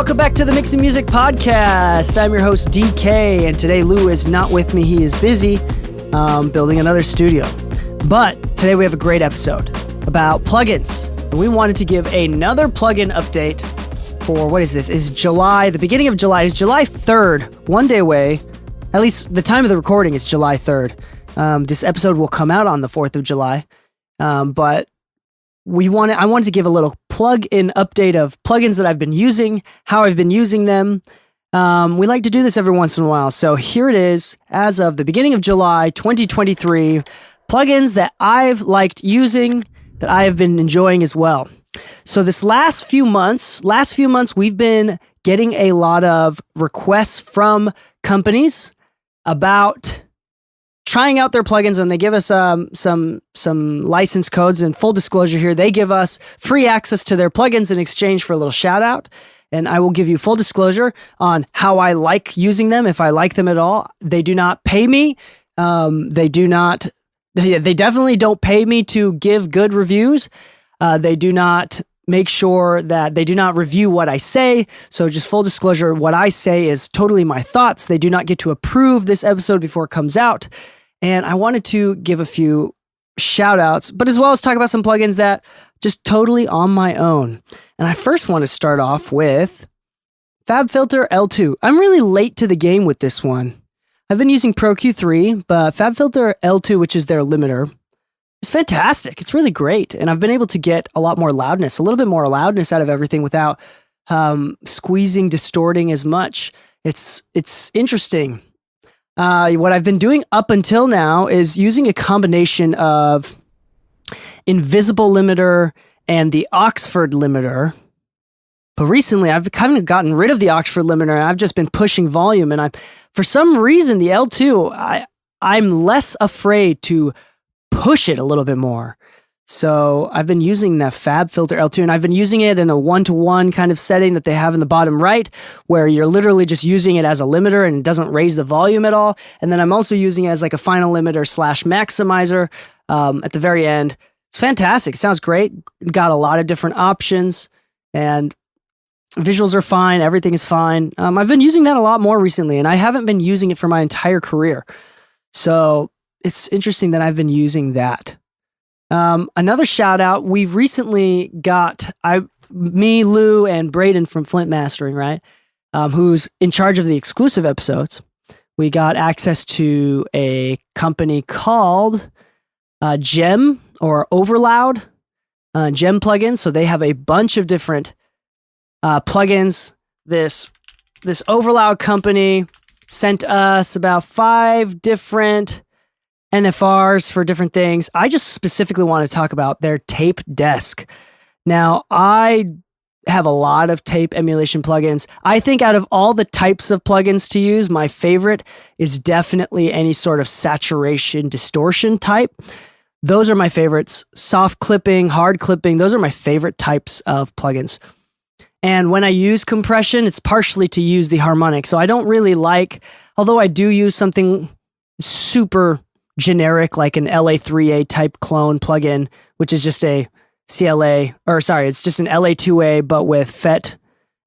welcome back to the Mixing Music Podcast. I'm your host, Dee Kei, and today Lu is not with me. He is busy building another studio. But today we have a great episode about plugins. And we wanted to give another plugin update for, what is this? It's July, the beginning of July. It's July 3rd, one day away. At least the time of the recording is July 3rd. This episode will come out on the 4th of July. But I wanted to give a little plug-in update of plugins that I've been using, how I've been using them. We like to do this every once in a while. So here it is, as of the beginning of July 2023, plugins that I've liked using, that I have been enjoying as well. So this last few months, we've been getting a lot of requests from companies about trying out their plugins, and they give us some license codes. And full disclosure here, they give us free access to their plugins in exchange for a little shout out. And I will give you full disclosure on how I like using them, if I like them at all. They do not pay me. They definitely don't pay me to give good reviews. They do not make sure that they do not review what I say. So just full disclosure, what I say is totally my thoughts. They do not get to approve this episode before it comes out. And I wanted to give a few shout outs, but as well as talk about some plugins that just totally on my own. And I first want to start off with FabFilter L2. I'm really late to the game with this one. I've been using Pro Q3, but FabFilter L2, which is their limiter, is fantastic. It's really great. And I've been able to get a lot more loudness, a little bit more loudness out of everything without squeezing, distorting as much. It's interesting. What I've been doing up until now is using a combination of Invisible limiter and the Oxford limiter. But recently I've kind of gotten rid of the Oxford limiter, and I've just been pushing volume. And for some reason, the L2, I'm less afraid to push it a little bit more. So I've been using that FabFilter L2, and I've been using it in a 1-to-1 kind of setting that they have in the bottom right, where you're literally just using it as a limiter and it doesn't raise the volume at all. And then I'm also using it as like a final limiter / maximizer at the very end. It's fantastic. It sounds great. Got a lot of different options, and visuals are fine. Everything is fine. I've been using that a lot more recently, and I haven't been using it for my entire career. So it's interesting that I've been using that. Another shout out, we've recently got, me, Lou, and Braden from Flint Mastering, right? Who's in charge of the exclusive episodes. We got access to a company called Gem or Overloud Gem plugins. So they have a bunch of different plugins. This Overloud company sent us about 5 different NFRs for different things. I just specifically want to talk about their tape desk. Now, I have a lot of tape emulation plugins. I think out of all the types of plugins to use, my favorite is definitely any sort of saturation distortion type. Those are my favorites. Soft clipping, hard clipping, those are my favorite types of plugins. And when I use compression, it's partially to use the harmonic. So I don't really like, although I do use something super generic like an LA3A type clone plugin, which is just a it's just an LA2A but with FET,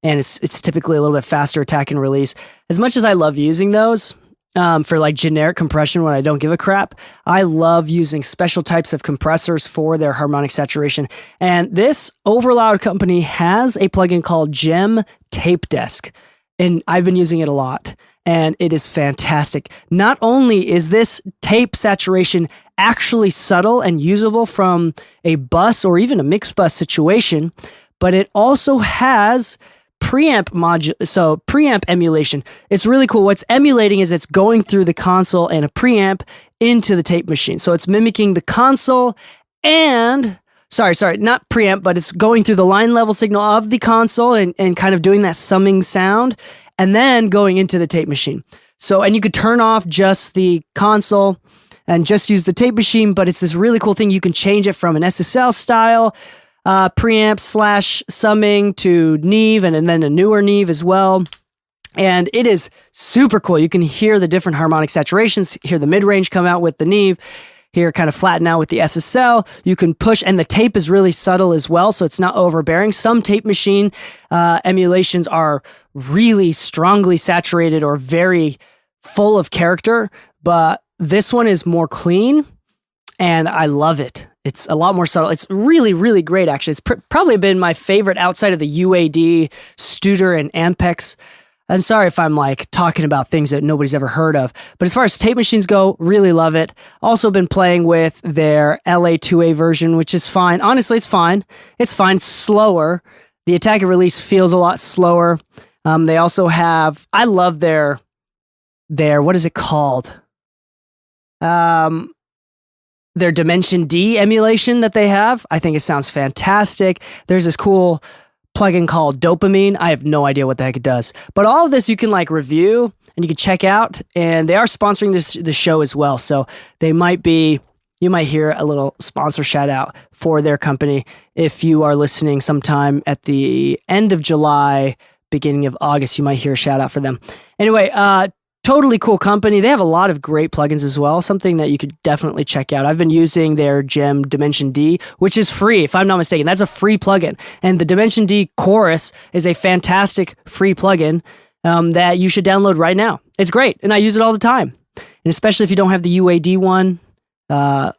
and it's typically a little bit faster attack and release. As much as I love using those for like generic compression when I don't give a crap, I love using special types of compressors for their harmonic saturation. And this Overloud company has a plugin called Gem Tape Desk, and I've been using it a lot. And it is fantastic. Not only is this tape saturation actually subtle and usable from a bus or even a mix bus situation, but it also has preamp emulation. It's really cool. What's emulating is it's going through the console and a preamp into the tape machine. So it's mimicking the console and not preamp, but it's going through the line level signal of the console and kind of doing that summing sound, and then going into the tape machine. So, and you could turn off just the console and just use the tape machine, but it's this really cool thing. You can change it from an SSL style preamp / summing to Neve, and then a newer Neve as well. And it is super cool. You can hear the different harmonic saturations, hear the mid-range come out with the Neve, here kind of flatten out with the SSL. You can push, and the tape is really subtle as well, so it's not overbearing. Some tape machine emulations are really strongly saturated or very full of character, but this one is more clean, and I love it. It's a lot more subtle. It's really, really great, actually. It's probably been my favorite outside of the UAD, Studer, and Ampex. I'm sorry if I'm like talking about things that nobody's ever heard of, but as far as tape machines go, really love it. Also been playing with their LA2A version, which is fine. Honestly, it's fine. It's fine. Slower. The attack and release feels a lot slower. They also have, I love their, what is it called? Their Dimension D emulation that they have. I think it sounds fantastic. There's this cool plugin called Dopamine. I have no idea what the heck it does. But all of this you can like review and you can check out. And they are sponsoring the show as well. So you might hear a little sponsor shout out for their company if you are listening sometime at the end of July, beginning of August. You might hear a shout out for them. Anyway, totally cool company. They have a lot of great plugins as well, something that you could definitely check out. I've been using their gem Dimension D, which is free, if I'm not mistaken. That's a free plugin. And the Dimension D Chorus is a fantastic free plugin that you should download right now. It's great, and I use it all the time. And especially if you don't have the UAD one,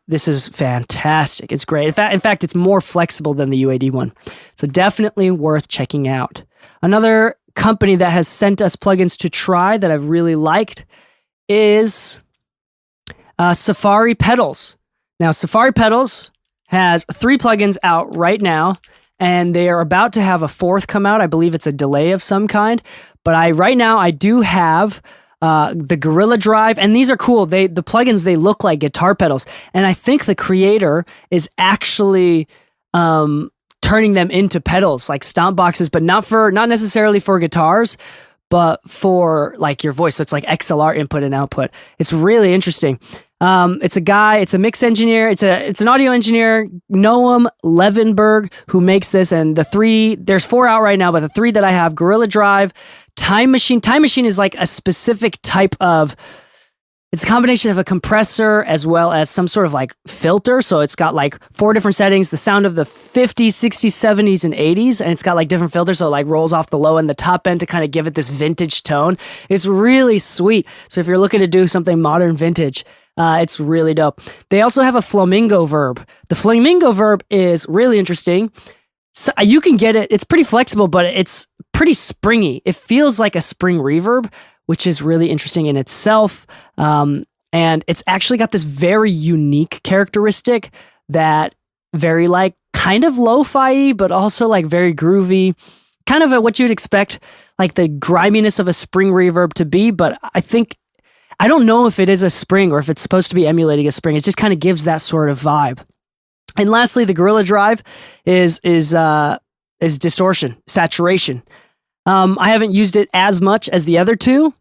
this is fantastic. It's great. In fact, it's more flexible than the UAD one. So definitely worth checking out. Another company that has sent us plugins to try that I've really liked is Safari Pedals. Now, Safari Pedals has 3 plugins out right now, and they are about to have a 4th come out. I believe it's a delay of some kind, but right now I do have the Gorilla Drive, and these are cool. The plugins, they look like guitar pedals, and I think the creator is actually turning them into pedals, like stomp boxes, but not necessarily for guitars, but for like your voice. So it's like XLR input and output. It's really interesting. It's a mix engineer. It's an audio engineer, Noam Levenberg, who makes this. And there's 4 out right now, but the 3 that I have, Gorilla Drive, Time Machine. Time Machine is like a specific type of, it's a combination of a compressor as well as some sort of like filter. So it's got like 4 different settings, the sound of the 50s, 60s, 70s, and 80s. And it's got like different filters. So it like rolls off the low end, the top end to kind of give it this vintage tone. It's really sweet. So if you're looking to do something modern vintage, it's really dope. They also have a flamingo verb. The flamingo verb is really interesting. So you can get it. It's pretty flexible, but it's pretty springy. It feels like a spring reverb, which is really interesting in itself. And it's actually got this very unique characteristic that very like kind of lo-fi, but also like very groovy, kind of what you'd expect like the griminess of a spring reverb to be. But I don't know if it is a spring or if it's supposed to be emulating a spring. It just kind of gives that sort of vibe. And lastly, the Gorilla Drive is distortion, saturation. I haven't used it as much as the other 2,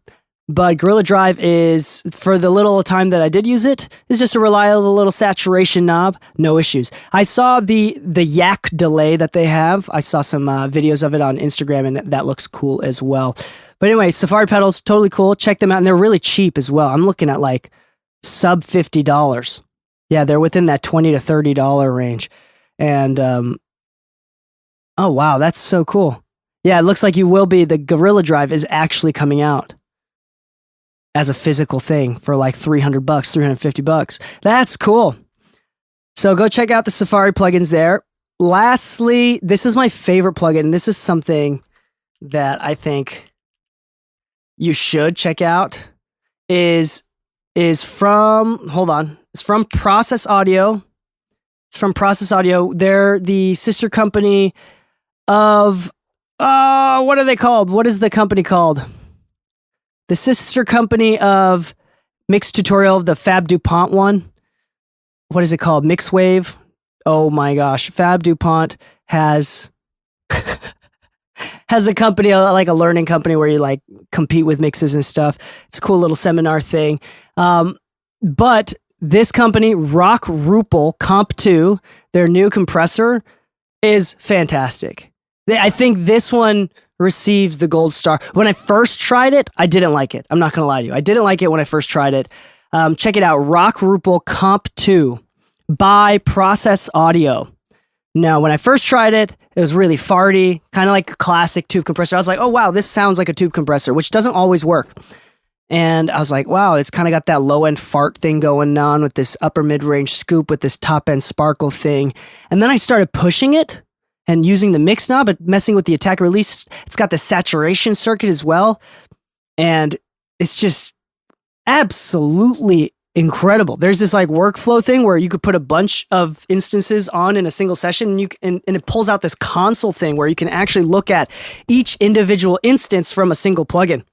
but Gorilla Drive is, for the little time that I did use it, is just a reliable little saturation knob, no issues. I saw the yak delay that they have. I saw some videos of it on Instagram, and that looks cool as well. But anyway, Safari Pedals, totally cool. Check them out, and they're really cheap as well. I'm looking at like sub $50. Yeah, they're within that $20 to $30 range. And, oh wow, that's so cool. Yeah, it looks like the Gorilla Drive is actually coming out as a physical thing for like $300, $350. That's cool. So go check out the Safari plugins there. Lastly, this is my favorite plugin, and this is something that I think you should check out. Is from, hold on, it's from Process Audio. It's from Process Audio. They're the sister company of, what are they called? What is the company called? The sister company of Mix Tutorial, the Fab DuPont one. What is it called? Mixwave. Oh my gosh. Fab DuPont has a company, like a learning company where you like compete with mixes and stuff. It's a cool little seminar thing. But this company, Rock Rupel Comp 2, their new compressor is fantastic. I think this one receives the gold star. When I first tried it, I didn't like it. I'm not going to lie to you. I didn't like it when I first tried it. Check it out, Rock Rupel Comp 2 by Process Audio. Now, when I first tried it, it was really farty, kind of like a classic tube compressor. I was like, oh wow, this sounds like a tube compressor, which doesn't always work. And I was like, wow, it's kind of got that low-end fart thing going on with this upper mid-range scoop with this top-end sparkle thing. And then I started pushing it and using the mix knob, but messing with the attack release. It's got the saturation circuit as well. And it's just absolutely incredible. There's this like workflow thing where you could put a bunch of instances on in a single session, and it pulls out this console thing where you can actually look at each individual instance from a single plugin.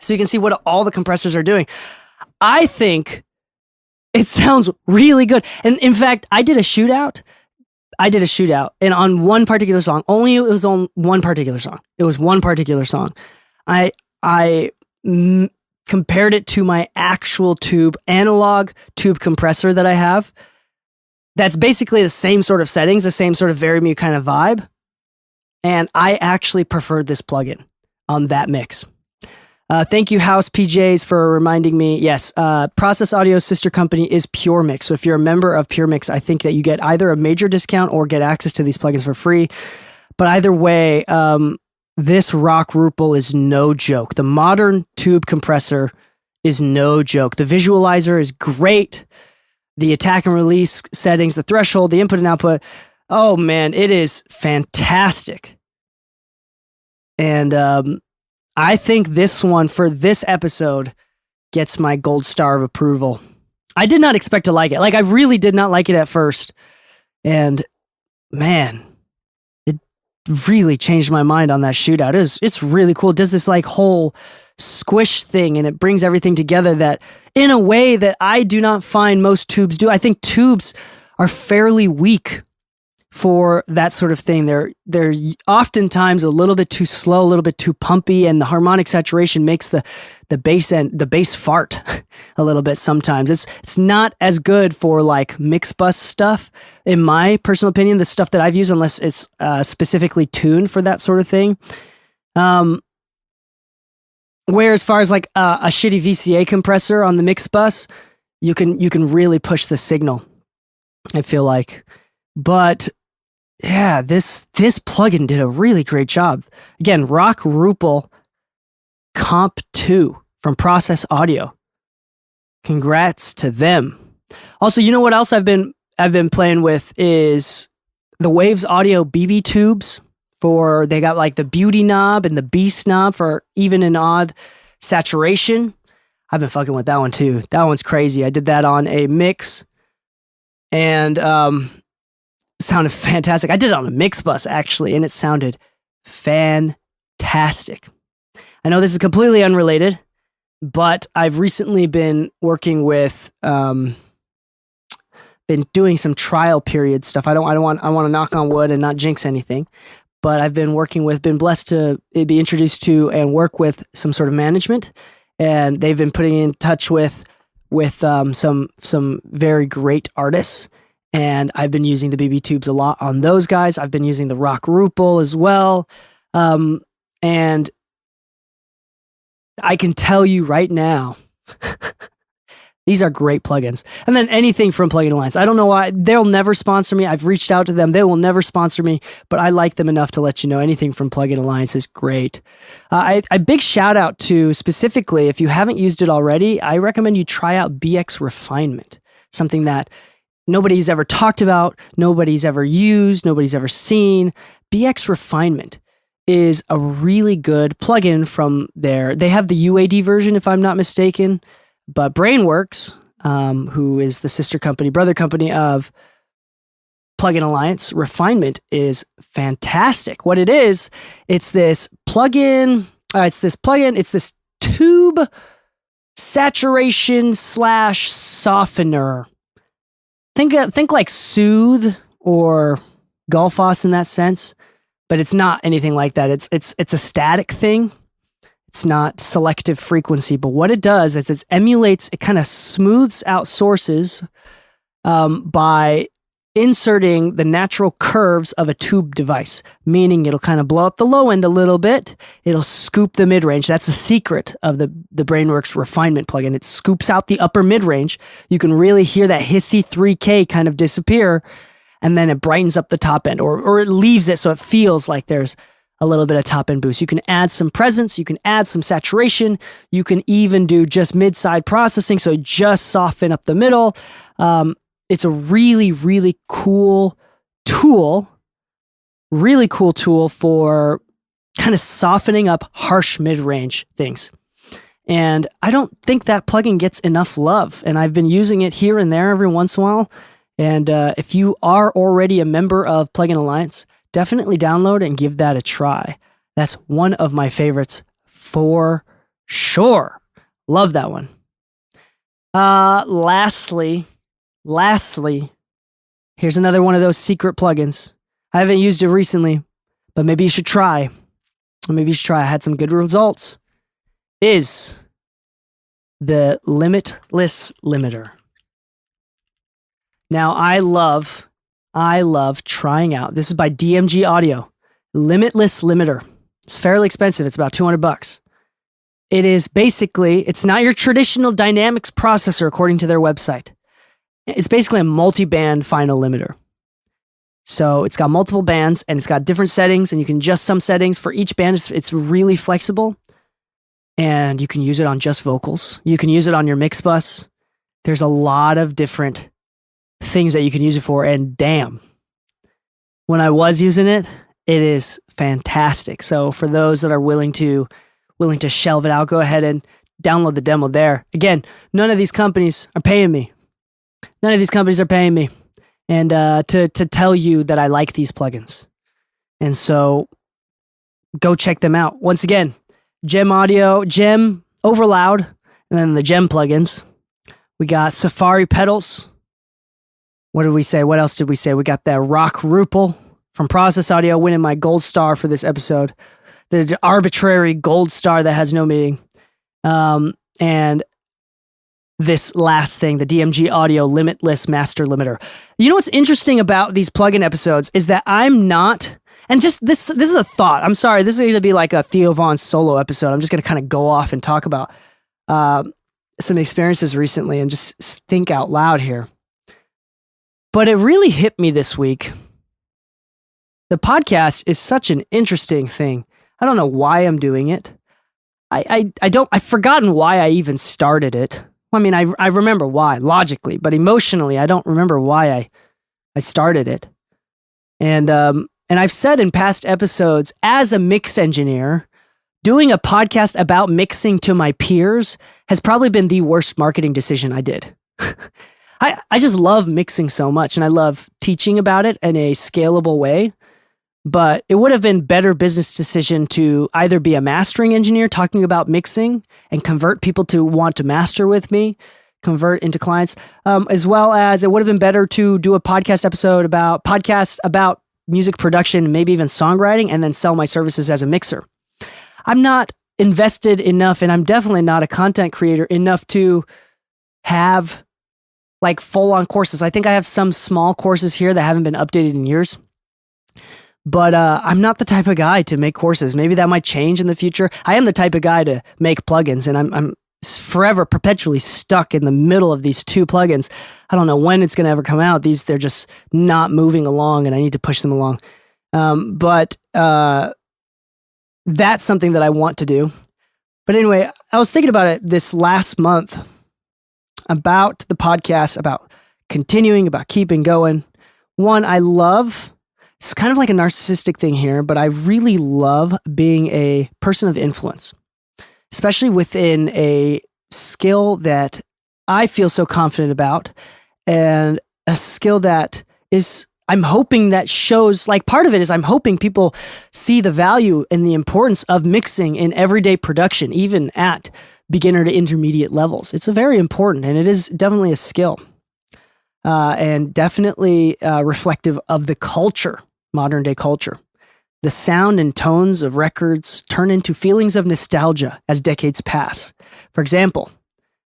So you can see what all the compressors are doing. I think it sounds really good. And in fact, I did a shootout, and on one particular song, only it was on one particular song. It was one particular song. I compared it to my actual analog tube compressor that I have. That's basically the same sort of settings, the same sort of Verimute kind of vibe. And I actually preferred this plugin on that mix. Thank you, House PJs, for reminding me. Yes, Process Audio's sister company is Pure Mix. So if you're a member of Pure Mix, I think that you get either a major discount or get access to these plugins for free. But either way, this Rock Rupel is no joke. The modern tube compressor is no joke. The visualizer is great. The attack and release settings, the threshold, the input and output. Oh man, it is fantastic. And I think this one for this episode gets my gold star of approval. I did not expect to like it. Like, I really did not like it at first. And man, it really changed my mind on that shootout. It's really cool. It does this like whole squish thing, and it brings everything together that in a way that I do not find most tubes do. I think tubes are fairly weak for that sort of thing. They're oftentimes a little bit too slow, a little bit too pumpy, and the harmonic saturation makes the bass fart a little bit sometimes. It's not as good for like mix bus stuff, in my personal opinion, the stuff that I've used, unless it's specifically tuned for that sort of thing. Where as far as like a shitty VCA compressor on the mix bus, you can really push the signal, I feel like. But yeah, this plugin did a really great job. Again, Rock Rupel Comp 2 from Process Audio. Congrats to them. Also, you know what else I've been playing with is the Waves Audio BB tubes. They got like the Beauty knob and the Beast knob for even and odd saturation. I've been fucking with that one too. That one's crazy. I did that on a mix, and sounded fantastic. I did it on a mix bus actually, and it sounded fantastic. I know this is completely unrelated, but I've recently been working with, been doing some trial period stuff. I want to knock on wood and not jinx anything, but I've been been blessed to be introduced to and work with some sort of management, and they've been putting in touch with some very great artists. And I've been using the BB tubes a lot on those guys. I've been using the Rock Rupel as well. And I can tell you right now, these are great plugins. And then anything from Plugin Alliance. I don't know why. They'll never sponsor me. I've reached out to them. They will never sponsor me, but I like them enough to let you know anything from Plugin Alliance is great. A big shout out to, specifically, if you haven't used it already, I recommend you try out BX Refinement. Something that nobody's ever talked about, nobody's ever used, nobody's ever seen. BX Refinement is a really good plugin from there. They have the UAD version, if I'm not mistaken, but Brainworks, who is the sister company, brother company of Plugin Alliance, Refinement is fantastic. What it is, it's this plugin, it's this tube saturation / softener. Think like Soothe or Gulfos in that sense, but it's not anything like that. It's a static thing. It's not selective frequency, but what it does is it kind of smooths out sources by inserting the natural curves of a tube device, meaning it'll kind of blow up the low end a little bit. It'll scoop the mid-range. That's the secret of the Brainworks refinement plugin. It scoops out the upper mid-range. You can really hear that hissy 3K kind of disappear, and then it brightens up the top end, or it leaves it so it feels like there's a little bit of top end boost. You can add some presence, you can add some saturation, you can even do just mid-side processing, so just soften up the middle. It's a really, really cool tool for kind of softening up harsh mid-range things. And I don't think that plugin gets enough love, and I've been using it here and there every once in a while. And if you are already a member of Plugin Alliance, definitely download and give that a try. That's one of my favorites for sure. Love that one. Lastly, here's another one of those secret plugins. I haven't used it recently, but maybe you should try. I had some good results. Is the Limitless Limiter. Now, I love trying out. This is by DMG Audio. Limitless Limiter. It's fairly expensive. It's about $200. It is basically, it's not your traditional dynamics processor according to their website. It's basically a multi-band final limiter. So it's got multiple bands and it's got different settings, and you can adjust some settings for each band. It's really flexible, and you can use it on just vocals. You can use it on your mix bus. There's a lot of different things that you can use it for, and damn, when I was using it, it is fantastic. So for those that are willing to shelve it out, go ahead and download the demo there. Again, none of these companies are paying me. And to tell you that I like these plugins. And so go check them out. Once again, Gem Audio, Gem Overloud, and then the Gem plugins. We got Safari Pedals. What did we say? What else did we say? We got that Rock Rupel from Process Audio winning my gold star for this episode. The arbitrary gold star that has no meaning. And this last thing, the DMG Audio Limitless Master Limiter. You know what's interesting about these plugin episodes is that I'm not, and just this is a thought. I'm sorry, this is going to be like a Theo Von solo episode. I'm just going to kind of go off and talk about some experiences recently and just think out loud here. But it really hit me this week. The podcast is such an interesting thing. I don't know why I'm doing it. I've forgotten why I even started it. I mean, I remember why, logically, but emotionally, I don't remember why I started it. And I've said in past episodes, as a mix engineer, doing a podcast about mixing to my peers has probably been the worst marketing decision I did. I just love mixing so much, and I love teaching about it in a scalable way. But it would have been better business decision to either be a mastering engineer talking about mixing and convert people to want to master with me, convert into clients, as well as it would have been better to do a podcast about music production, maybe even songwriting, and then sell my services as a mixer. I'm not invested enough, and I'm definitely not a content creator enough to have like full-on courses. I think I have some small courses here that haven't been updated in years. But I'm not the type of guy to make courses. Maybe that might change in the future. I am the type of guy to make plugins, and I'm forever, perpetually stuck in the middle of these two plugins. I don't know when it's going to ever come out. They're just not moving along, and I need to push them along. But that's something that I want to do. But anyway, I was thinking about it this last month, about the podcast, about continuing, about keeping going. One, I love... It's kind of like a narcissistic thing here, but I really love being a person of influence, especially within a skill that I feel so confident about, and a skill that is, I'm hoping that shows, like part of it is I'm hoping people see the value and the importance of mixing in everyday production, even at beginner to intermediate levels. It's a very important, and it is definitely a skill. And definitely reflective of the culture, modern day culture. The sound and tones of records turn into feelings of nostalgia as decades pass. For example,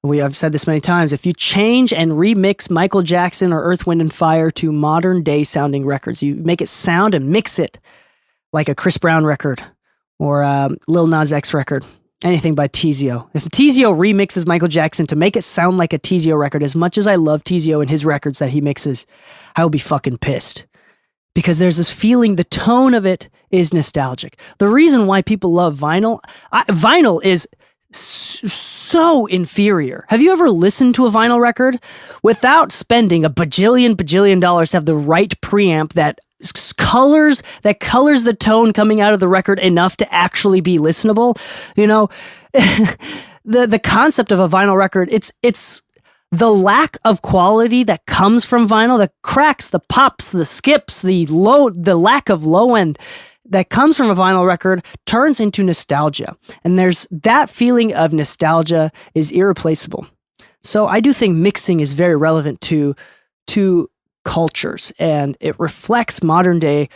I've said this many times. If you change and remix Michael Jackson or Earth, Wind, and Fire to modern day sounding records, you make it sound and mix it like a Chris Brown record or a Lil Nas X record, anything by Tizio. If Tizio remixes Michael Jackson to make it sound like a Tizio record, as much as I love Tizio and his records that he mixes, I will be fucking pissed. Because there's this feeling, the tone of it is nostalgic. The reason why people love vinyl, vinyl is so inferior. Have you ever listened to a vinyl record without spending a bajillion dollars to have the right preamp that colors the tone coming out of the record enough to actually be listenable? You know, the concept of a vinyl record, it's the lack of quality that comes from vinyl, the cracks, the pops, the skips, the lack of low end that comes from a vinyl record turns into nostalgia. And there's that feeling of nostalgia is irreplaceable. So I do think mixing is very relevant to cultures, and it reflects modern day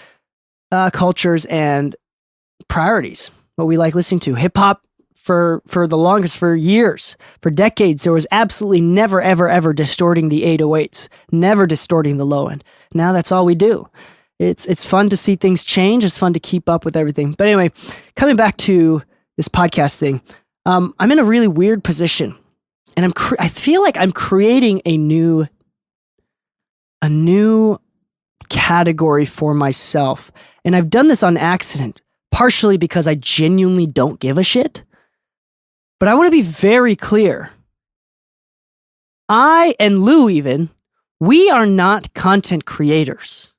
cultures and priorities, what we like listening to. Hip hop for the longest, for years, for decades, there was absolutely never, ever distorting the 808s, never distorting the low end. Now that's all we do. It's fun to see things change. It's fun to keep up with everything. But anyway, coming back to this podcast thing, I'm in a really weird position, and I feel like I'm creating a new category for myself. And I've done this on accident, partially because I genuinely don't give a shit. But I want to be very clear. I and Lu even, we are not content creators.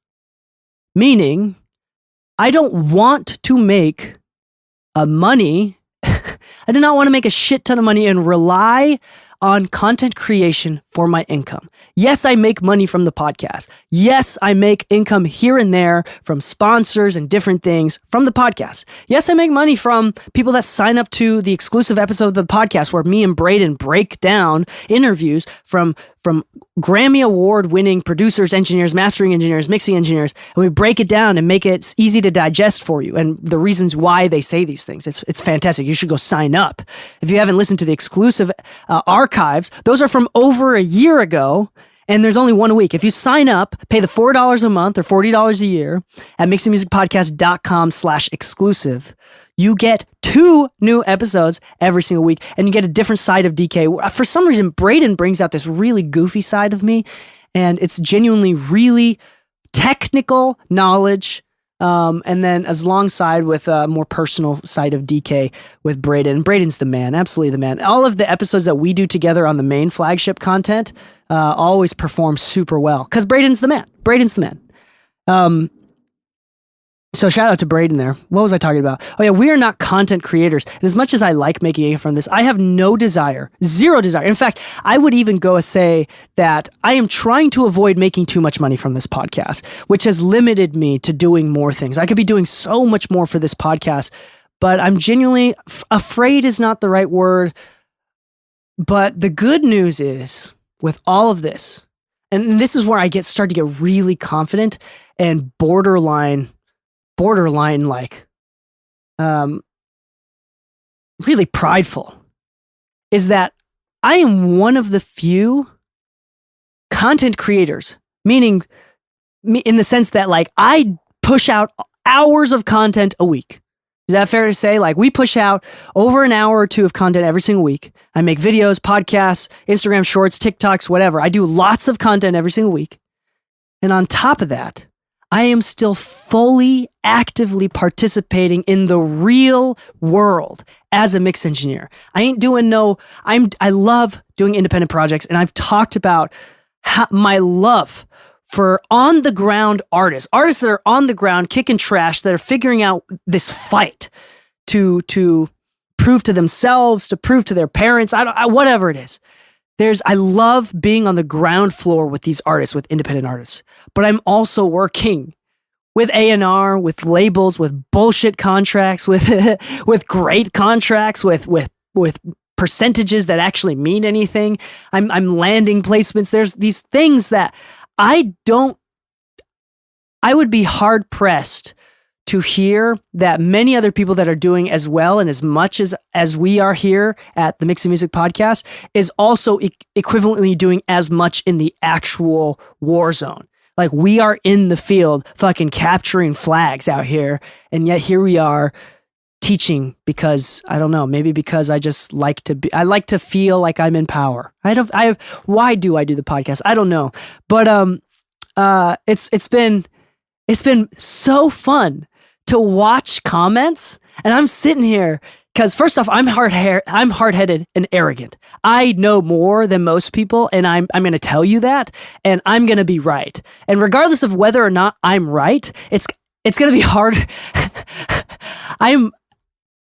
Meaning, I don't want to make money. I do not want to make a shit ton of money and rely on content creation for my income. Yes, I make money from the podcast. Yes, I make income here and there from sponsors and different things from the podcast. Yes, I make money from people that sign up to the exclusive episode of the podcast where me and Braden break down interviews from Grammy Award winning producers, engineers, mastering engineers, mixing engineers, and we break it down and make it easy to digest for you and the reasons why they say these things. It's fantastic. You should go sign up. If you haven't listened to the exclusive archives, those are from over a year ago, and there's only one a week. If you sign up, pay the $4 a month or $40 a year at mixingmusicpodcast.com/exclusive, you get 2 new episodes every single week, and you get a different side of DK. For some reason, Braden brings out this really goofy side of me, and it's genuinely really technical knowledge, and then as alongside with a more personal side of DK with Braden. Braden's the man, absolutely the man. All of the episodes that we do together on the main flagship content always perform super well, because Braden's the man. So shout out to Braden there. What was I talking about? Oh yeah, we are not content creators. And as much as I like making income from this, I have zero desire. In fact, I would even go and say that I am trying to avoid making too much money from this podcast, which has limited me to doing more things. I could be doing so much more for this podcast, but I'm genuinely afraid is not the right word. But the good news is with all of this, and this is where I start to get really confident and borderline like really prideful, is that I am one of the few content creators, meaning in the sense that like I push out hours of content a week. Is that fair to say? Like we push out over an hour or 2 of content every single week. I make videos, podcasts, Instagram shorts, TikToks, whatever. I do lots of content every single week. And on top of that, I am still fully actively participating in the real world as a mix engineer. I love doing independent projects, and I've talked about my love for on the ground artists that are on the ground kicking trash, that are figuring out this fight to prove to themselves, to prove to their parents, whatever it is. I love being on the ground floor with these artists, with independent artists, but I'm also working with A&R, with labels, with bullshit contracts, with great contracts, with percentages that actually mean anything. I'm landing placements. There's these things that I would be hard pressed to hear that many other people that are doing as well and as much as we are here at the Mixing Music Podcast is also equivalently doing as much in the actual war zone. Like, we are in the field fucking capturing flags out here, and yet here we are teaching because, I don't know, maybe because I just like to feel like I'm in power. Why do I do the podcast? I don't know. But it's been so fun to watch comments, and I'm sitting here because, first off, I'm hard-headed and arrogant. I know more than most people, and I'm going to tell you that, and I'm going to be right. And regardless of whether or not I'm right, it's going to be hard.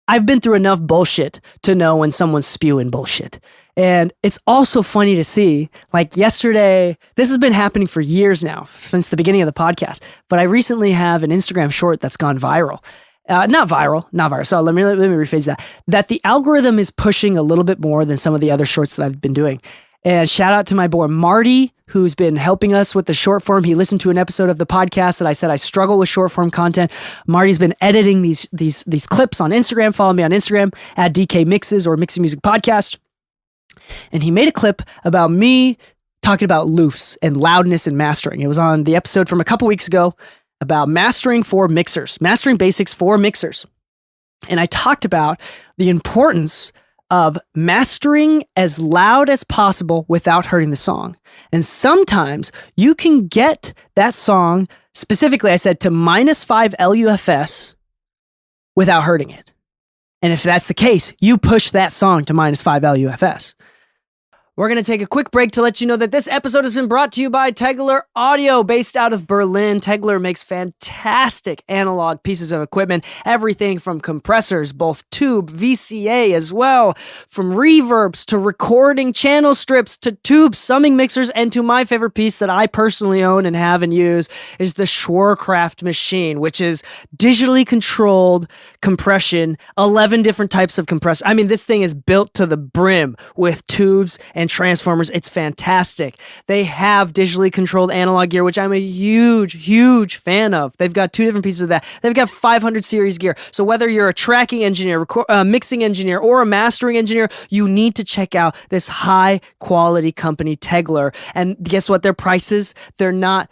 I've been through enough bullshit to know when someone's spewing bullshit. And it's also funny to see, like yesterday, this has been happening for years now, since the beginning of the podcast, but I recently have an Instagram short that's gone viral. Not viral. So let me rephrase that the algorithm is pushing a little bit more than some of the other shorts that I've been doing. And shout out to my boy Marty, who's been helping us with the short form. He listened to an episode of the podcast that I said I struggle with short form content. Marty's been editing these clips on Instagram. Follow me on Instagram at DK Mixes or Mixing Music Podcast. And he made a clip about me talking about loofs and loudness and mastering. It was on the episode from a couple weeks ago about mastering for mixers, mastering basics for mixers. And I talked about the importance of mastering as loud as possible without hurting the song. And sometimes you can get that song, specifically I said to -5 LUFS without hurting it. And if that's the case, you push that song to -5 LUFS. We're going to take a quick break to let you know that this episode has been brought to you by Tegeler Audio, based out of Berlin. Tegeler makes fantastic analog pieces of equipment, everything from compressors, both tube, VCA as well, from reverbs to recording channel strips to tube summing mixers, and to my favorite piece that I personally own and have and use is the Schwerkraft machine, which is digitally controlled compression, 11 different types of compressor. I mean, this thing is built to the brim with tubes and transformers. It's fantastic. They have digitally controlled analog gear, which I'm a huge fan of. They've got 2 different pieces of that. They've got 500 series gear. So whether you're a tracking engineer, mixing engineer, or a mastering engineer, you need to check out this high quality company, Tegeler. And guess what? Their prices, they're not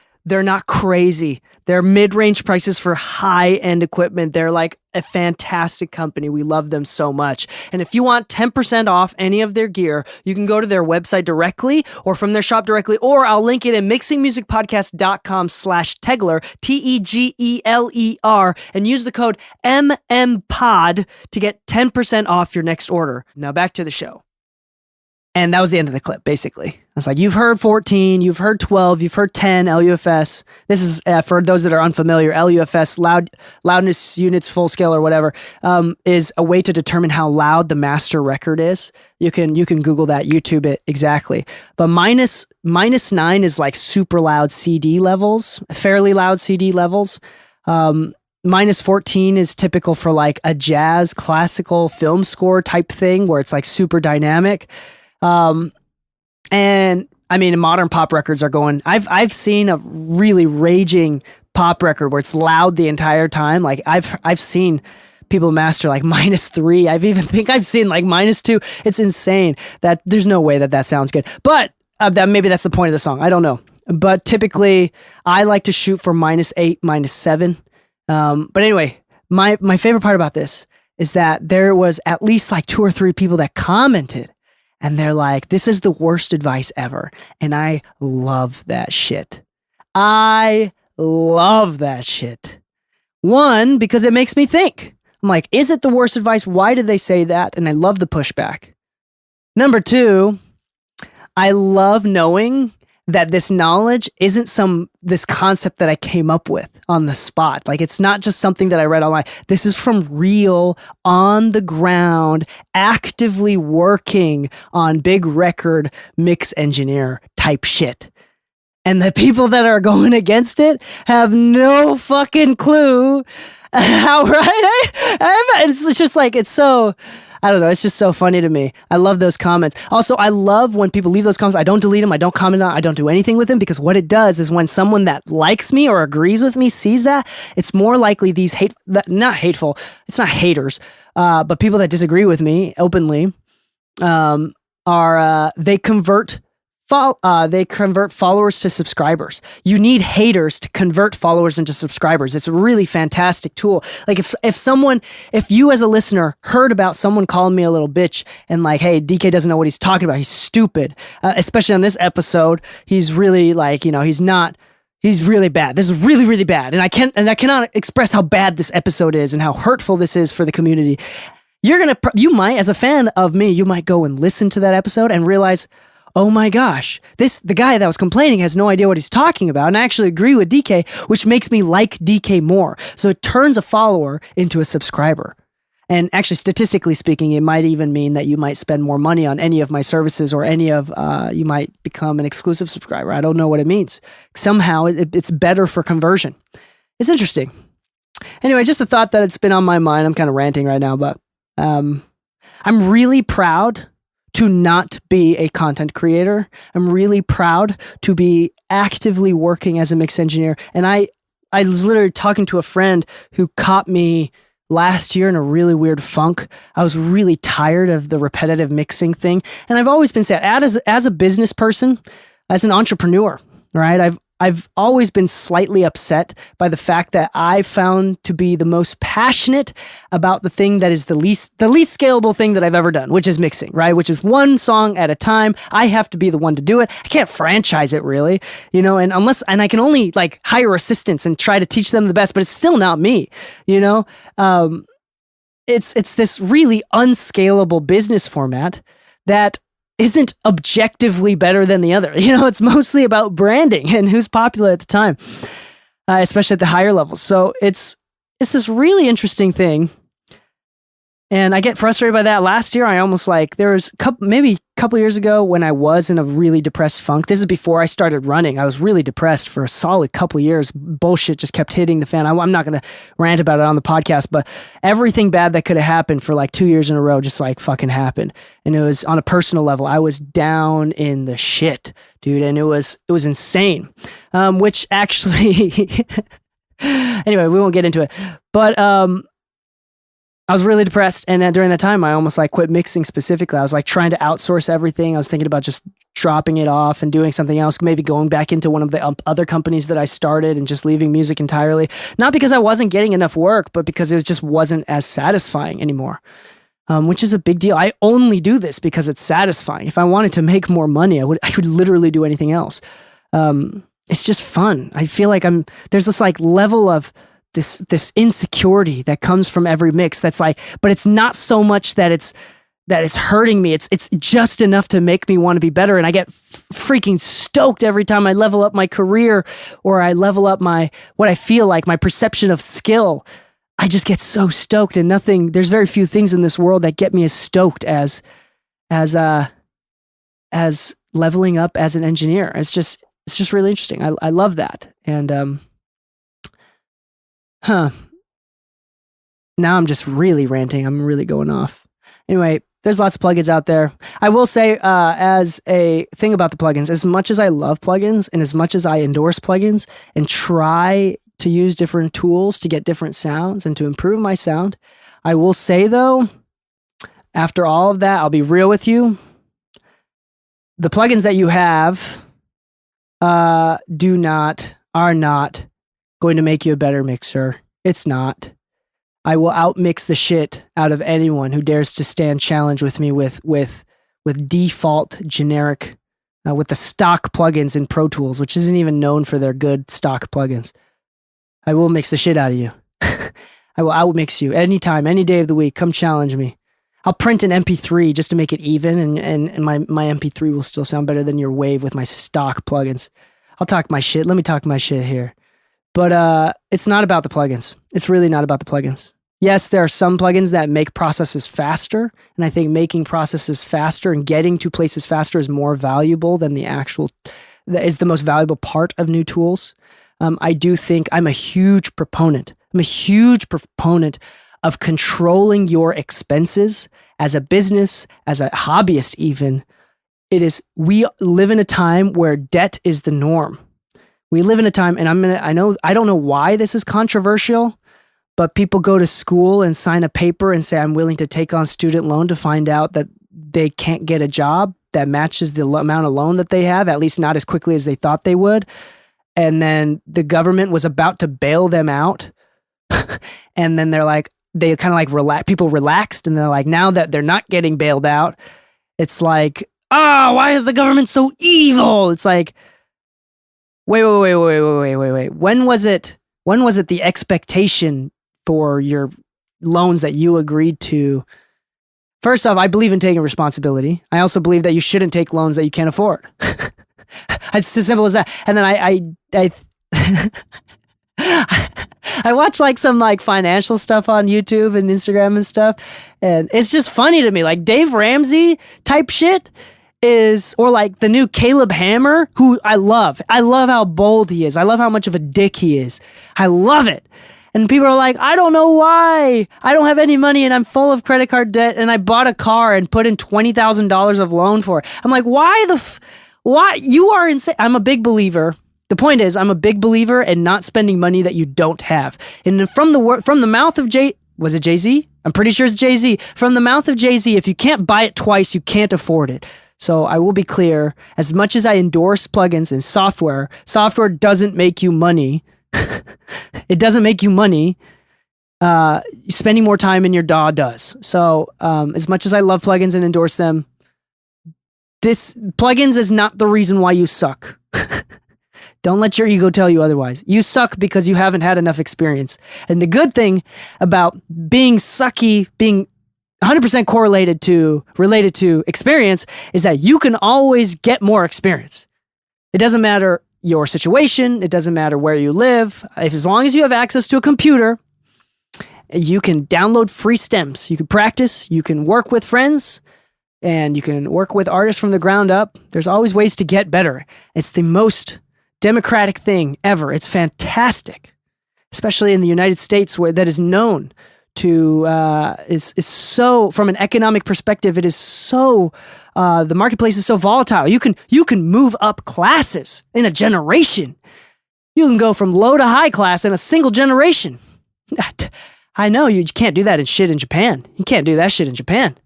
crazy. They're mid-range prices for high-end equipment. They're like a fantastic company. We love them so much. And if you want 10% off any of their gear, you can go to their website directly or from their shop directly, or I'll link it in mixingmusicpodcast.com/Tegeler, Tegeler, and use the code MMPOD to get 10% off your next order. Now back to the show. And that was the end of the clip, basically. I was like, you've heard 14, you've heard 12, you've heard 10 LUFS. This is, for those that are unfamiliar, LUFS, loudness units, full scale or whatever, is a way to determine how loud the master record is. You can Google that, YouTube it, exactly. But minus 9 is like super loud CD levels, fairly loud CD levels. Minus 14 is typical for like a jazz, classical film score type thing where it's like super dynamic. And I mean, modern pop records are going, I've seen a really raging pop record where it's loud the entire time. Like I've seen people master like -3. I've seen like -2. It's insane that there's no way that sounds good, but that maybe that's the point of the song. I don't know. But typically I like to shoot for -8, -7. But anyway, my favorite part about this is that there was at least like 2 or 3 people that commented. And they're like, this is the worst advice ever. And I love that shit. I love that shit. One, because it makes me think. I'm like, is it the worst advice? Why did they say that? And I love the pushback. Number 2, I love knowing that this knowledge isn't this concept that I came up with on the spot. Like, it's not just something that I read online. This is from real, on the ground, actively working on big record mix engineer type shit. And the people that are going against it have no fucking clue how right I am. It's just like, it's so, I don't know. It's just so funny to me. I love those comments. Also, I love when people leave those comments. I don't delete them. I don't comment on. I don't do anything with them, because what it does is when someone that likes me or agrees with me sees that, it's more likely these not hateful. It's not haters, but people that disagree with me openly they convert followers to subscribers. You need haters to convert followers into subscribers. It's a really fantastic tool. Like if you as a listener heard about someone calling me a little bitch and like, hey, DK doesn't know what he's talking about, he's stupid. Especially on this episode, he's really like, he's really bad. This is really, really bad. And I cannot express how bad this episode is and how hurtful this is for the community. You might, as a fan of me, you might go and listen to that episode and realize, oh my gosh, the guy that was complaining has no idea what he's talking about. And I actually agree with DK, which makes me like DK more. So it turns a follower into a subscriber. And actually, statistically speaking, it might even mean that you might spend more money on any of my services, or you might become an exclusive subscriber. I don't know what it means. Somehow it's better for conversion. It's interesting. Anyway, just a thought that it's been on my mind. I'm kind of ranting right now, but I'm really proud to not be a content creator. I'm really proud to be actively working as a mix engineer. And I was literally talking to a friend who caught me last year in a really weird funk. I was really tired of the repetitive mixing thing. And I've always been sad as a business person, as an entrepreneur, right? I've always been slightly upset by the fact that I found to be the most passionate about the thing that is the least scalable thing that I've ever done, which is mixing, right? Which is one song at a time. I have to be the one to do it. I can't franchise it really, and I can only like hire assistants and try to teach them the best, but it's still not me, it's this really unscalable business format that isn't objectively better than the other. It's mostly about branding and who's popular at the time, especially at the higher levels. So it's this really interesting thing. And I get frustrated by that. Last year, I almost there was maybe a couple years ago when I was in a really depressed funk. This is before I started running. I was really depressed for a solid couple years. Bullshit just kept hitting the fan. I'm not going to rant about it on the podcast, but everything bad that could have happened for 2 years in a row just fucking happened. And it was on a personal level. I was down in the shit, dude. And it was insane. Which actually, anyway, we won't get into it, but, I was really depressed, and during that time, I almost quit mixing specifically. I was trying to outsource everything. I was thinking about just dropping it off and doing something else, maybe going back into one of the other companies that I started and just leaving music entirely. Not because I wasn't getting enough work, but because it just wasn't as satisfying anymore, which is a big deal. I only do this because it's satisfying. If I wanted to make more money, I would literally do anything else. It's just fun. I feel like there's this level of this insecurity that comes from every mix that's but it's not so much that it's hurting me. It's just enough to make me want to be better. And I get freaking stoked every time I level up my career, or I level up what I feel like my perception of skill. I just get so stoked, and there's very few things in this world that get me as stoked as leveling up as an engineer. It's just really interesting. I love that. And, now I'm just really ranting. I'm really going off. Anyway, there's lots of plugins out there. I will say, as a thing about the plugins, as much as I love plugins and as much as I endorse plugins and try to use different tools to get different sounds and to improve my sound, I will say though, after all of that, I'll be real with you. The plugins that you have are not going to make you a better mixer. It's not. I will outmix the shit out of anyone who dares to stand challenge with me with default generic, with the stock plugins in Pro Tools, which isn't even known for their good stock plugins. I will mix the shit out of you. I will outmix you anytime, any day of the week. Come challenge me. I'll print an MP3 just to make it even, and my MP3 will still sound better than your wave with my stock plugins. I'll talk my shit. Let me talk my shit here. But it's not about the plugins. It's really not about the plugins. Yes, there are some plugins that make processes faster, and I think making processes faster and getting to places faster is more valuable than that is the most valuable part of new tools. I do think I'm a huge proponent of controlling your expenses as a business, as a hobbyist even. We live in a time where debt is the norm. We live in a time, and I don't know why this is controversial, but people go to school and sign a paper and say, I'm willing to take on student loan, to find out that they can't get a job that matches the amount of loan that they have, at least not as quickly as they thought they would. And then the government was about to bail them out. And then they kind of like people relaxed, and they're like, now that they're not getting bailed out, it's like, why is the government so evil? It's like, wait. When was it the expectation for your loans that you agreed to? First off, I believe in taking responsibility. I also believe that you shouldn't take loans that you can't afford. It's as simple as that. And then I watch like some like financial stuff on YouTube and Instagram and stuff, and it's just funny to me. Like Dave Ramsey type shit or like the new Caleb Hammer, who I love. I love how bold he is. I love how much of a dick he is. I love it. And people are like, I don't know why. I don't have any money and I'm full of credit card debt and I bought a car and put in $20,000 of loan for it. I'm like, why? You are insane. I'm a big believer. The point is, I'm a big believer in not spending money that you don't have. And from the mouth of was it Jay-Z? I'm pretty sure it's Jay-Z. From the mouth of Jay-Z, if you can't buy it twice, you can't afford it. So I will be clear, as much as I endorse plugins and software doesn't make you money. It doesn't make you money. Spending more time in your DAW does. So as much as I love plugins and endorse them, plugins is not the reason why you suck. Don't let your ego tell you otherwise. You suck because you haven't had enough experience. And the good thing about being sucky, being 100% related to experience, is that you can always get more experience. It doesn't matter your situation. It doesn't matter where you live. As long as you have access to a computer, you can download free stems. You can practice. You can work with friends. And you can work with artists from the ground up. There's always ways to get better. It's the most democratic thing ever. It's fantastic, especially in the United States, where that is known to is so, from an economic perspective, it is so the marketplace is so volatile. You can move up classes in a generation. You can go from low to high class in a single generation. I know you can't do that in Japan. You can't do that shit in Japan.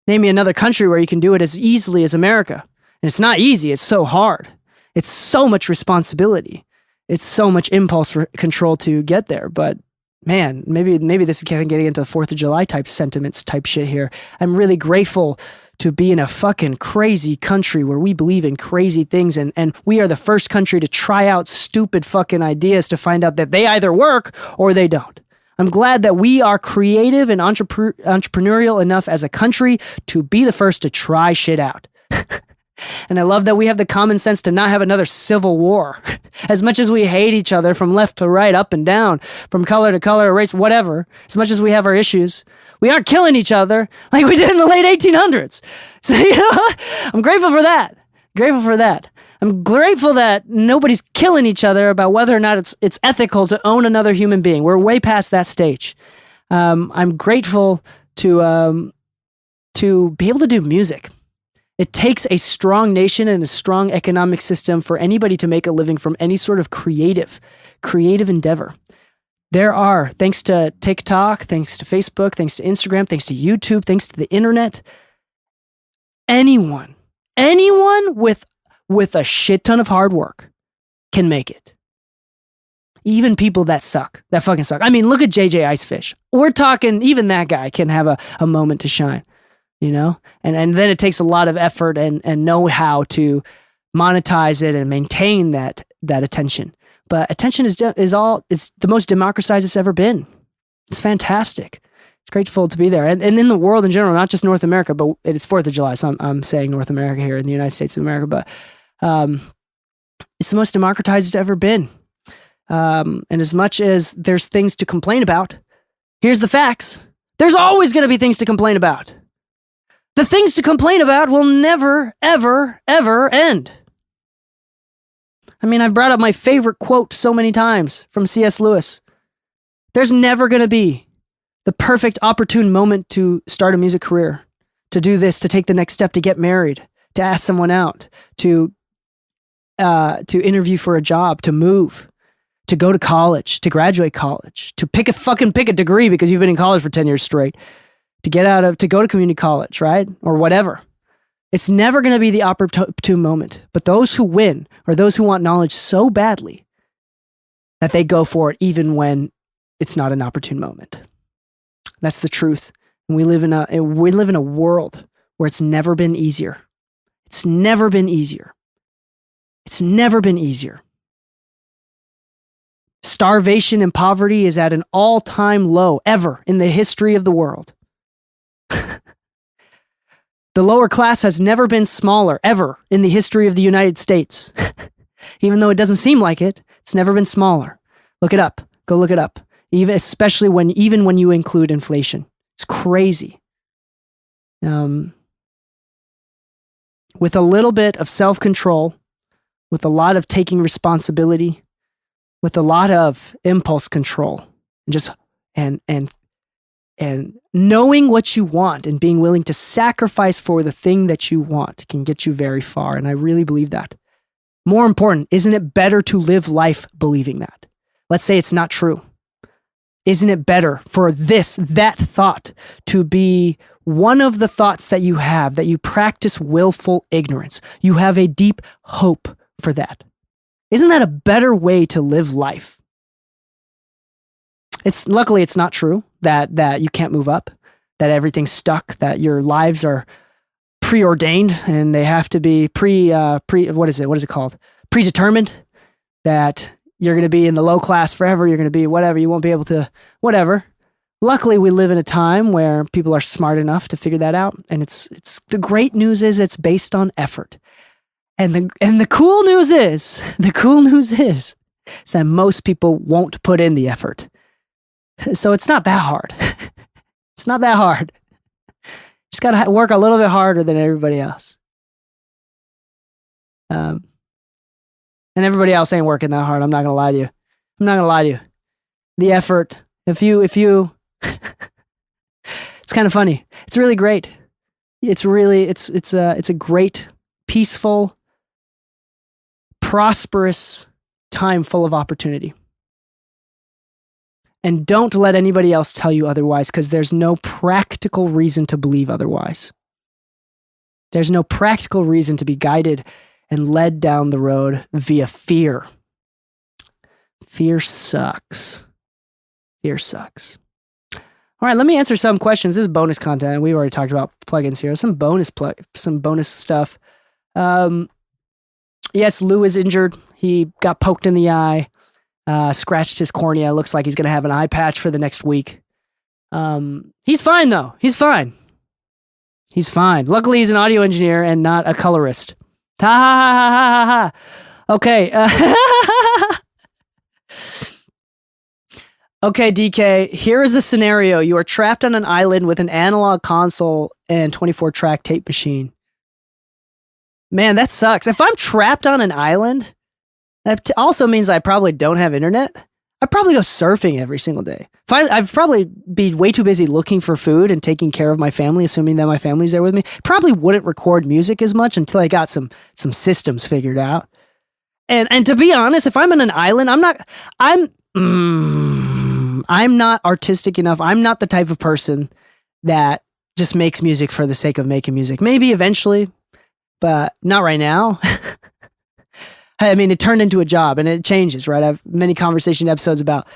Name me another country where you can do it as easily as America. And it's not easy. It's so hard. It's so much responsibility. It's so much impulse control to get there. But man, maybe this is kind of getting into the 4th of July type sentiments type shit here. I'm really grateful to be in a fucking crazy country where we believe in crazy things, and we are the first country to try out stupid fucking ideas to find out that they either work or they don't. I'm glad that we are creative and entrepreneurial enough as a country to be the first to try shit out. And I love that we have the common sense to not have another civil war. As much as we hate each other from left to right, up and down, from color to color, race, whatever, as much as we have our issues, we aren't killing each other like we did in the late 1800s. So, I'm grateful for that. I'm grateful that nobody's killing each other about whether or not it's ethical to own another human being. We're way past that stage. I'm grateful to be able to do music. It takes a strong nation and a strong economic system for anybody to make a living from any sort of creative endeavor. There are, thanks to TikTok, thanks to Facebook, thanks to Instagram, thanks to YouTube, thanks to the internet, anyone with a shit ton of hard work can make it. Even people that fucking suck. I mean, look at JJ Icefish. We're talking, even that guy can have a moment to shine. And then it takes a lot of effort and know-how to monetize it and maintain that attention. But attention is the most democratized it's ever been. It's fantastic. It's grateful to be there. And in the world in general, not just North America, but it's 4th of July, so I'm saying North America here in the United States of America, but it's the most democratized it's ever been. And as much as there's things to complain about, here's the facts. There's always going to be things to complain about. The things to complain about will never, ever, ever end. I mean, I've brought up my favorite quote so many times from C.S. Lewis. There's never going to be the perfect opportune moment to start a music career, to do this, to take the next step, to get married, to ask someone out, to interview for a job, to move, to go to college, to graduate college, to pick a degree because you've been in college for 10 years straight, to go to community college, right? Or whatever. It's never going to be the opportune moment. But those who win are those who want knowledge so badly that they go for it even when it's not an opportune moment. That's the truth. And we live in a world where it's never been easier. It's never been easier. It's never been easier. Starvation and poverty is at an all-time low ever in the history of the world. The lower class has never been smaller ever in the history of the United States. Even though it doesn't seem like it, it's never been smaller. Look it up. Go look it up. Especially when you include inflation. It's crazy. With a little bit of self-control, with a lot of taking responsibility, with a lot of impulse control, and knowing what you want and being willing to sacrifice for the thing that you want can get you very far. And I really believe that. More important, isn't it better to live life believing that? Let's say it's not true. Isn't it better for that thought to be one of the thoughts that you have, that you practice willful ignorance? You have a deep hope for that. Isn't that a better way to live life? Luckily it's not true that you can't move up, that everything's stuck, that your lives are preordained and they have to be what is it called? Predetermined, that you're going to be in the low class forever, you're going to be whatever, you won't be able to whatever. Luckily we live in a time where people are smart enough to figure that out, and it's the great news is it's based on effort. And the cool news is that most people won't put in the effort. So it's not that hard. It's not that hard. Just got to work a little bit harder than everybody else. And everybody else ain't working that hard. I'm not going to lie to you. The effort, if you, it's kind of funny. It's really great. It's a great, peaceful, prosperous time full of opportunity. And don't let anybody else tell you otherwise, because there's no practical reason to believe otherwise. There's no practical reason to be guided and led down the road via fear. Fear sucks. Fear sucks. All right, let me answer some questions. This is bonus content. We've already talked about plugins here. Some bonus stuff. Yes, Lu is injured. He got poked in the eye. Scratched his cornea. Looks like he's going to have an eye patch for the next week. He's fine, though. He's fine. Luckily, he's an audio engineer and not a colorist. Ha ha ha ha ha ha. Okay. Okay, DK, here is a scenario. You are trapped on an island with an analog console and 24-track tape machine. Man, that sucks. If I'm trapped on an island, that also means I probably don't have internet. I'd probably go surfing every single day. I'd probably be way too busy looking for food and taking care of my family, assuming that my family's there with me. Probably wouldn't record music as much until I got some systems figured out. And to be honest, if I'm on an island, I'm not artistic enough. I'm not the type of person that just makes music for the sake of making music. Maybe eventually, but not right now. I mean, it turned into a job and it changes, right? I have many conversation episodes about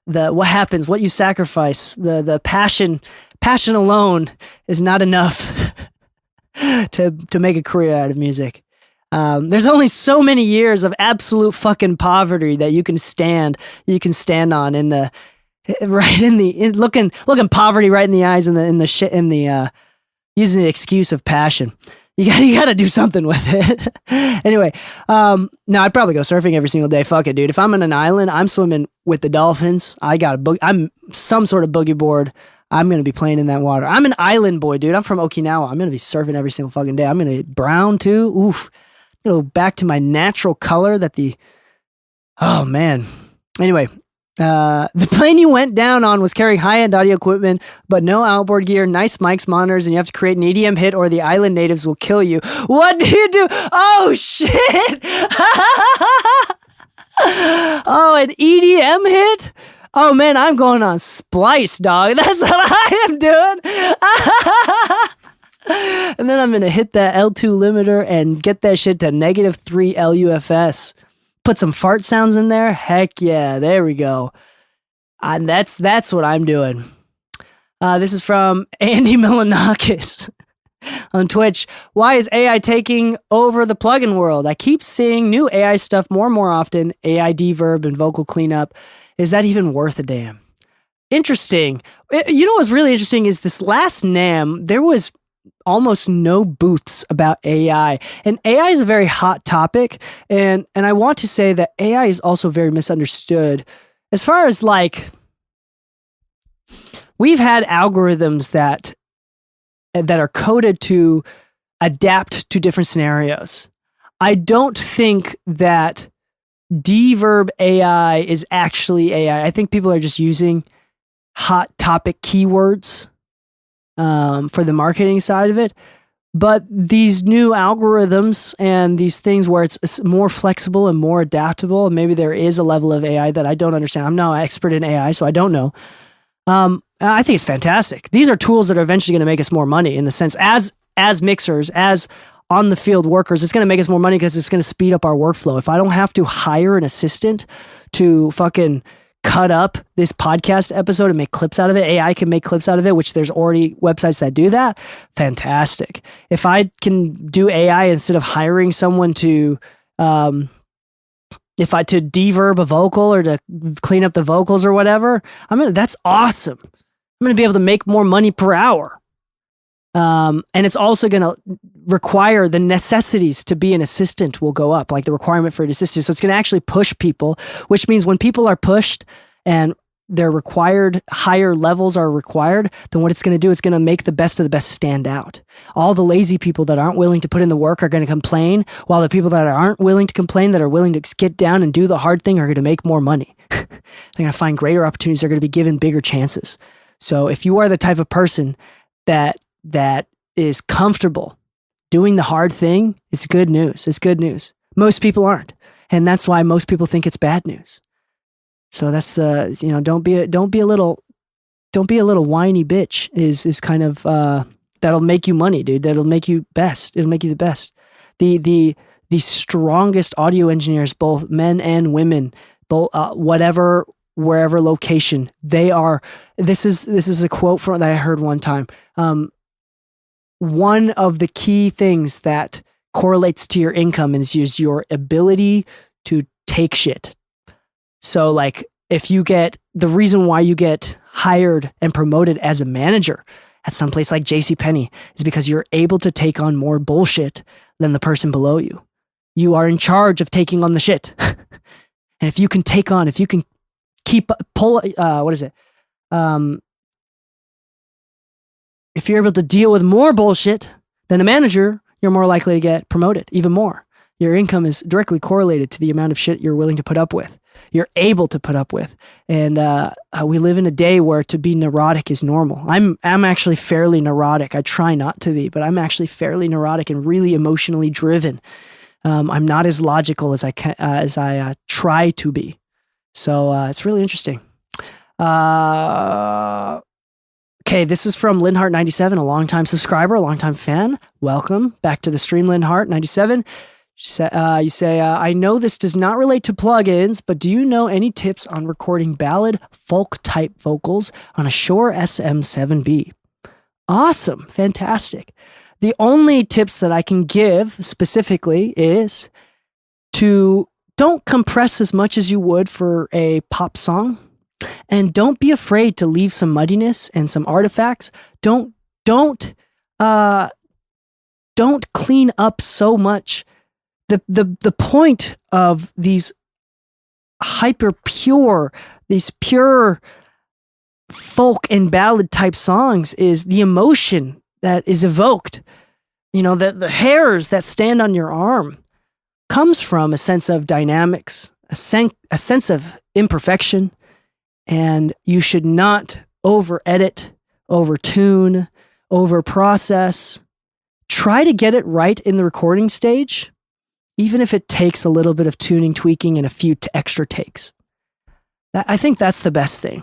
what happens, what you sacrifice, the passion. Passion alone is not enough to make a career out of music. There's only so many years of absolute fucking poverty that you can stand on looking poverty right in the eyes using the excuse of passion. You got to do something with it. Anyway, no, I'd probably go surfing every single day. Fuck it, dude. If I'm on an island, I'm swimming with the dolphins. I'm some sort of boogie board. I'm going to be playing in that water. I'm an island boy, dude. I'm from Okinawa. I'm going to be surfing every single fucking day. I'm going to get brown too. Oof. I'm going to go back to my natural color oh man. Anyway, The plane you went down on was carrying high-end audio equipment, but no outboard gear, nice mics, monitors, and you have to create an EDM hit or the island natives will kill you. What do you do? Oh, shit! Oh, an EDM hit? Oh, man, I'm going on Splice, dog. That's what I am doing. And then I'm going to hit that L2 limiter and get that shit to -3 LUFS. Put some fart sounds in there. Heck yeah, there we go. And that's what I'm doing. This is from Andy Milanakis on Twitch. Why is AI taking over the plugin world? I keep seeing new AI stuff more and more often. AI deverb and vocal cleanup. Is that even worth a damn? Interesting. You know what's really interesting is this last NAMM, there was almost no booths about AI. And AI is a very hot topic. And I want to say that AI is also very misunderstood. As far as like, we've had algorithms that are coded to adapt to different scenarios. I don't think that deverb AI is actually AI. I think people are just using hot topic keywords for the marketing side of it. But these new algorithms and these things where it's more flexible and more adaptable, and maybe there is a level of AI that I don't understand. I'm not an expert in AI, so I don't know. I think it's fantastic. These are tools that are eventually going to make us more money in the sense as mixers, as on the field workers. It's going to make us more money because it's going to speed up our workflow. If I don't have to hire an assistant to fucking cut up this podcast episode and make clips out of it, AI can make clips out of it, which there's already websites that do that. Fantastic. If I can do AI instead of hiring someone to deverb a vocal or to clean up the vocals or whatever, that's awesome. I'm going to be able to make more money per hour. And it's also going to require the necessities to be an assistant will go up, like the requirement for an assistant. So it's going to actually push people, which means when people are pushed and they're required, higher levels are required, then what it's going to do, it's going to make the best of the best stand out. All the lazy people that aren't willing to put in the work are going to complain, while the people that aren't willing to complain, that are willing to get down and do the hard thing, are going to make more money. They're going to find greater opportunities. They're going to be given bigger chances. So if you are the type of person that is comfortable doing the hard thing, it's good news. It's good news. Most people aren't. And that's why most people think it's bad news. So that's the, don't be a little whiny bitch is kind of, that'll make you money, dude. That'll make you best. It'll make you the best. The strongest audio engineers, both men and women, both, wherever location they are. This is a quote that I heard one time. One of the key things that correlates to your income is your ability to take shit. So like if you get, the reason why you get hired and promoted as a manager at some place like JCPenney is because you're able to take on more bullshit than the person below you. You are in charge of taking on the shit. And if you can if you're able to deal with more bullshit than a manager, you're more likely to get promoted even more. Your income is directly correlated to the amount of shit you're willing to put up with. You're able to put up with. And we live in a day where to be neurotic is normal. I'm actually fairly neurotic. I try not to be, but I'm actually fairly neurotic and really emotionally driven. I'm not as logical as I try to be. So it's really interesting. Okay, this is from Linhart97, a longtime subscriber, a longtime fan. Welcome back to the stream, Linhart97. You say, I know this does not relate to plugins, but do you know any tips on recording ballad folk type vocals on a Shure SM7B? Awesome, fantastic. The only tips that I can give specifically is to don't compress as much as you would for a pop song. And don't be afraid to leave some muddiness and some artifacts. Don't clean up so much. The point of these these pure folk and ballad type songs is the emotion that is evoked. The hairs that stand on your arm comes from a sense of dynamics, a sense of imperfection, and you should not over-edit, over-tune, over-process. Try to get it right in the recording stage, even if it takes a little bit of tuning, tweaking, and a few extra takes. I think that's the best thing.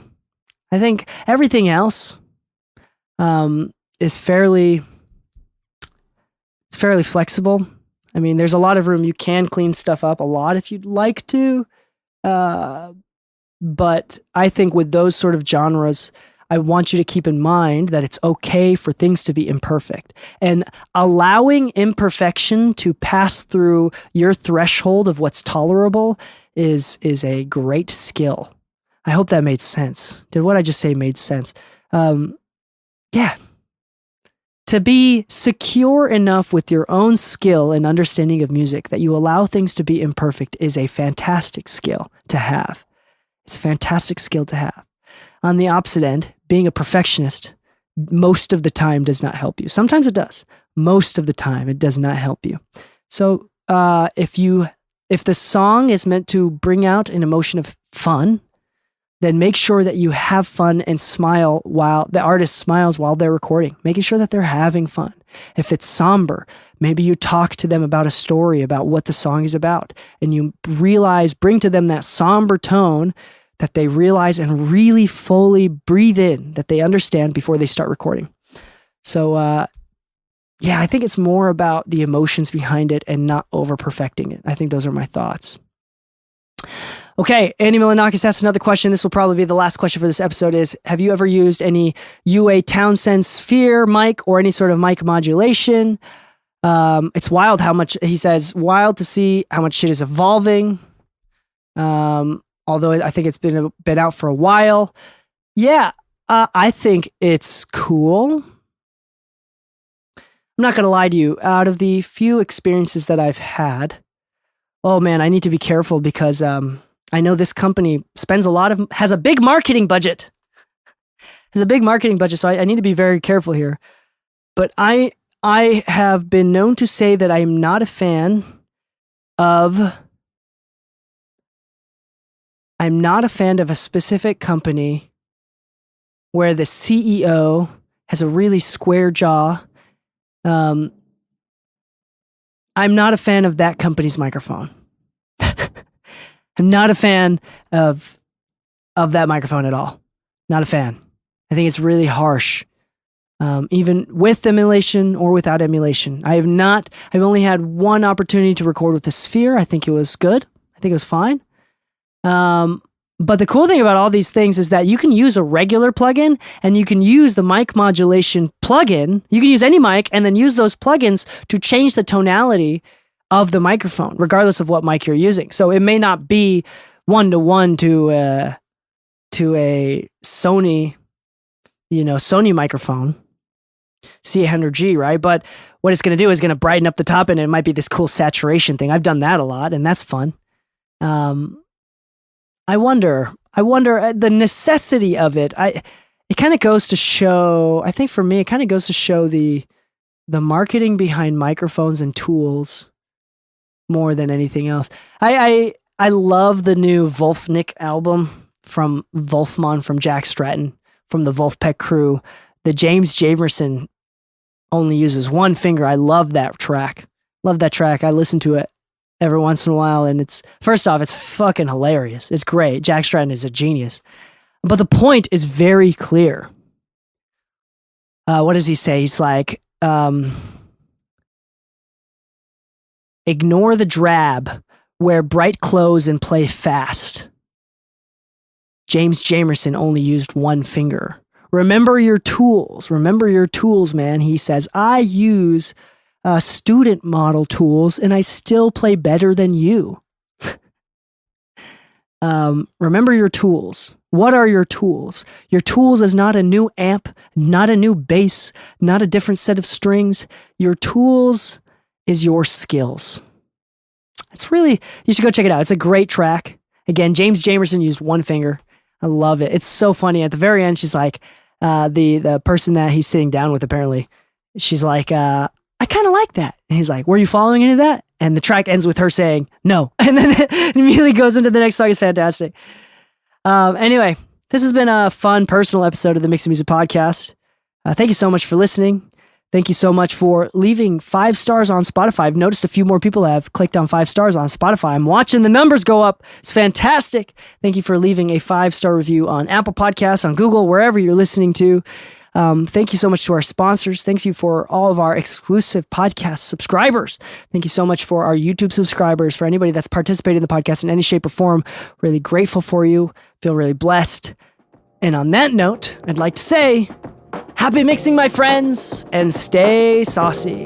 I think everything else is fairly flexible. I mean, there's a lot of room. You can clean stuff up a lot if you'd like to. But I think with those sort of genres, I want you to keep in mind that it's okay for things to be imperfect. And allowing imperfection to pass through your threshold of what's tolerable is a great skill. I hope that made sense. Did what I just say made sense? Yeah. To be secure enough with your own skill and understanding of music that you allow things to be imperfect is a fantastic skill to have. It's a fantastic skill to have. On the opposite end, being a perfectionist most of the time does not help you. Sometimes it does. Most of the time, it does not help you. So if the song is meant to bring out an emotion of fun, then make sure that you have fun and smile while the artist smiles while they're recording, making sure that they're having fun. If it's somber, maybe you talk to them about a story about what the song is about, and you bring to them that somber tone that they realize and really fully breathe in, that they understand before they start recording. So, I think it's more about the emotions behind it and not over-perfecting it. I think those are my thoughts. Okay, Andy Milanakis asked another question. This will probably be the last question for this episode is, have you ever used any UA Townsend Sphere mic or any sort of mic modulation? It's wild how much, he says, wild to see how much shit is evolving. Although I think it's been out for a while. Yeah, I think it's cool. I'm not going to lie to you. Out of the few experiences that I've had, oh man, I need to be careful because I know this company has a big marketing budget. So I need to be very careful here. But I have been known to say that I am not a fan of a specific company where the CEO has a really square jaw. I'm not a fan of that company's microphone. I'm not a fan of that microphone at all. Not a fan. I think it's really harsh. Even with emulation or without emulation. I've only had one opportunity to record with the Sphere. I think it was good. I think it was fine. But the cool thing about all these things is that you can use a regular plugin and you can use the mic modulation plugin. You can use any mic and then use those plugins to change the tonality of the microphone, regardless of what mic you're using. So it may not be one-to-one to a Sony microphone, C800G, right? But what it's going to do is going to brighten up the top and it might be this cool saturation thing. I've done that a lot and that's fun. I wonder the necessity of it. It kind of goes to show, I think for me, it kind of goes to show the marketing behind microphones and tools more than anything else. I love the new Wolfnik album from Wolfman, from Jack Stratton, from the Wolfpack crew. The James Jamerson only uses one finger. I love that track. I listen to it every once in a while, and it's fucking hilarious. It's great. Jack Stratton is a genius. But the point is very clear. What does he say? He's like, ignore the drab, wear bright clothes and play fast. James Jamerson only used one finger. Remember your tools, man. He says, I use student model tools and I still play better than you. Remember your tools. What are your tools? Your tools is not a new amp, not a new bass, not a different set of strings. Your tools is your skills. You should go check it out. It's a great track. Again, James Jamerson used one finger. I love it. It's so funny. At the very end, she's like, the person that he's sitting down with, apparently, she's like, I kind of like that. And he's like, were you following any of that? And the track ends with her saying, no. And then it immediately goes into the next song. It's fantastic. Anyway, This has been a fun, personal episode of the Mixing Music Podcast. Thank you so much for listening. Thank you so much for leaving 5 stars on Spotify. I've noticed a few more people have clicked on 5 stars on Spotify. I'm watching the numbers go up. It's fantastic. Thank you for leaving a 5-star review on Apple Podcasts, on Google, wherever you're listening to. Thank you so much to our sponsors. Thank you for all of our exclusive podcast subscribers. Thank you so much for our YouTube subscribers, for anybody that's participated in the podcast in any shape or form. Really grateful for you. Feel really blessed. And on that note, I'd like to say, happy mixing, my friends, and stay saucy.